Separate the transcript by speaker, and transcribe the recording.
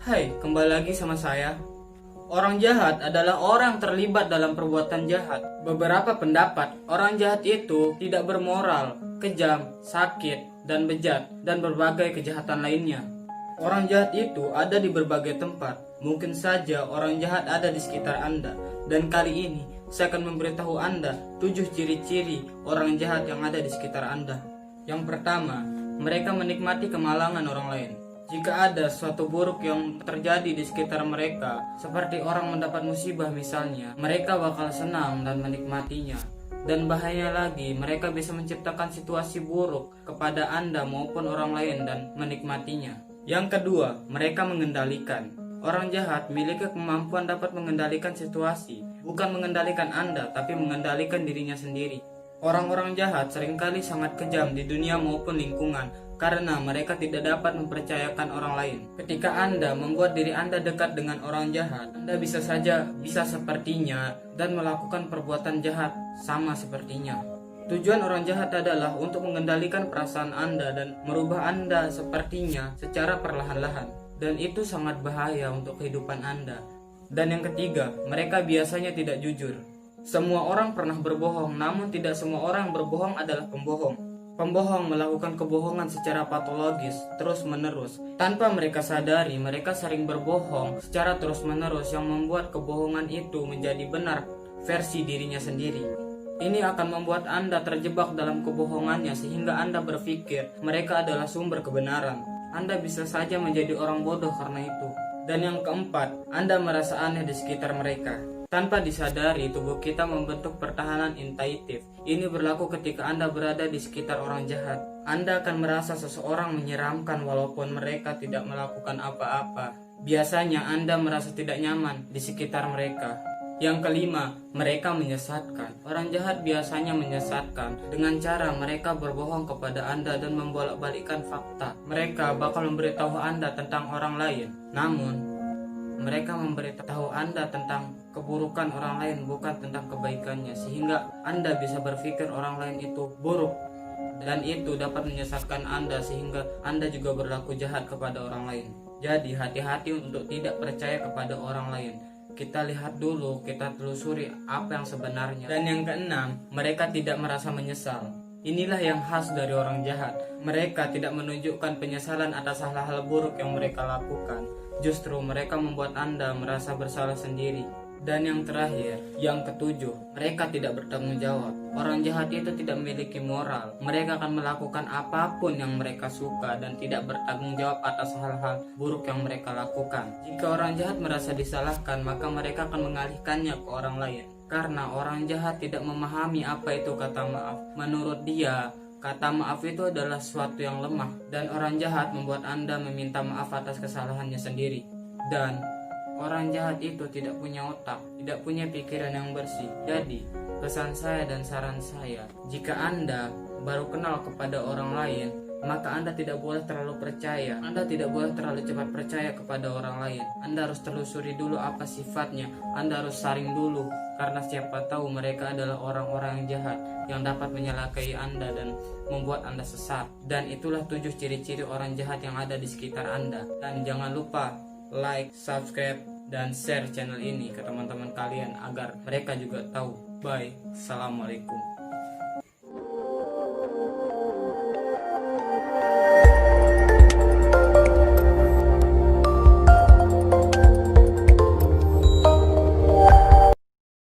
Speaker 1: Hai, kembali lagi sama saya. Orang jahat adalah orang terlibat dalam perbuatan jahat. Beberapa pendapat, orang jahat itu tidak bermoral, kejam, sakit, dan bejat, dan berbagai kejahatan lainnya. Orang jahat itu ada di berbagai tempat. Mungkin saja orang jahat ada di sekitar Anda. Dan kali ini, saya akan memberitahu Anda 7 ciri-ciri orang jahat yang ada di sekitar Anda. Yang pertama, mereka menikmati kemalangan orang lain. Jika ada suatu buruk yang terjadi di sekitar mereka, seperti orang mendapat musibah misalnya, mereka bakal senang dan menikmatinya. Dan bahaya lagi, mereka bisa menciptakan situasi buruk kepada Anda maupun orang lain dan menikmatinya. Yang kedua, mereka mengendalikan. Orang jahat memiliki kemampuan dapat mengendalikan situasi, bukan mengendalikan Anda, tapi mengendalikan dirinya sendiri. Orang-orang jahat seringkali sangat kejam di dunia maupun lingkungan karena mereka tidak dapat mempercayakan orang lain. Ketika Anda membuat diri Anda dekat dengan orang jahat, Anda bisa sepertinya dan melakukan perbuatan jahat sama sepertinya. Tujuan orang jahat adalah untuk mengendalikan perasaan Anda dan merubah Anda sepertinya secara perlahan-lahan. Dan itu sangat bahaya untuk kehidupan Anda. Dan yang ketiga, mereka biasanya tidak jujur. Semua orang pernah berbohong, namun tidak semua orang yang berbohong adalah pembohong. Pembohong melakukan kebohongan secara patologis, terus-menerus. Tanpa mereka sadari, mereka sering berbohong secara terus-menerus yang membuat kebohongan itu menjadi benar versi dirinya sendiri. Ini akan membuat Anda terjebak dalam kebohongannya sehingga Anda berpikir mereka adalah sumber kebenaran. Anda bisa saja menjadi orang bodoh karena itu. Dan yang keempat, Anda merasa aneh di sekitar mereka. Tanpa disadari, tubuh kita membentuk pertahanan intuitif. Ini berlaku ketika Anda berada di sekitar orang jahat. Anda akan merasa seseorang menyeramkan walaupun mereka tidak melakukan apa-apa. Biasanya Anda merasa tidak nyaman di sekitar mereka. Yang kelima, mereka menyesatkan. Orang jahat biasanya menyesatkan dengan cara mereka berbohong kepada Anda dan membolak-balikkan fakta. Mereka bakal memberitahu Anda tentang orang lain. Namun, mereka memberitahu Anda tentang keburukan orang lain, bukan tentang kebaikannya, sehingga Anda bisa berpikir orang lain itu buruk. Dan itu dapat menyesatkan Anda sehingga Anda juga berlaku jahat kepada orang lain. Jadi hati-hati untuk tidak percaya kepada orang lain. Kita lihat dulu, kita telusuri apa yang sebenarnya. Dan yang keenam, mereka tidak merasa menyesal. Inilah yang khas dari orang jahat. Mereka tidak menunjukkan penyesalan atas hal-hal buruk yang mereka lakukan. Justru mereka membuat Anda merasa bersalah sendiri. Dan yang terakhir, yang ketujuh, mereka tidak bertanggung jawab. Orang jahat itu tidak memiliki moral. Mereka akan melakukan apapun yang mereka suka dan tidak bertanggung jawab atas hal-hal buruk yang mereka lakukan. Jika orang jahat merasa disalahkan, maka mereka akan mengalihkannya ke orang lain. Karena orang jahat tidak memahami apa itu kata maaf. Menurut dia, kata maaf itu adalah sesuatu yang lemah. Dan orang jahat membuat Anda meminta maaf atas kesalahannya sendiri. Dan orang jahat itu tidak punya otak, tidak punya pikiran yang bersih. Jadi, pesan saya dan saran saya, jika Anda baru kenal kepada orang lain, maka Anda tidak boleh terlalu percaya. Anda tidak boleh terlalu cepat percaya kepada orang lain. Anda harus telusuri dulu apa sifatnya. Anda harus saring dulu, karena siapa tahu mereka adalah orang-orang yang jahat yang dapat menyalakai Anda dan membuat Anda sesat. Dan itulah 7 ciri-ciri orang jahat yang ada di sekitar Anda. Dan jangan lupa like, subscribe, dan share channel ini ke teman-teman kalian agar mereka juga tahu. Bye. Assalamualaikum.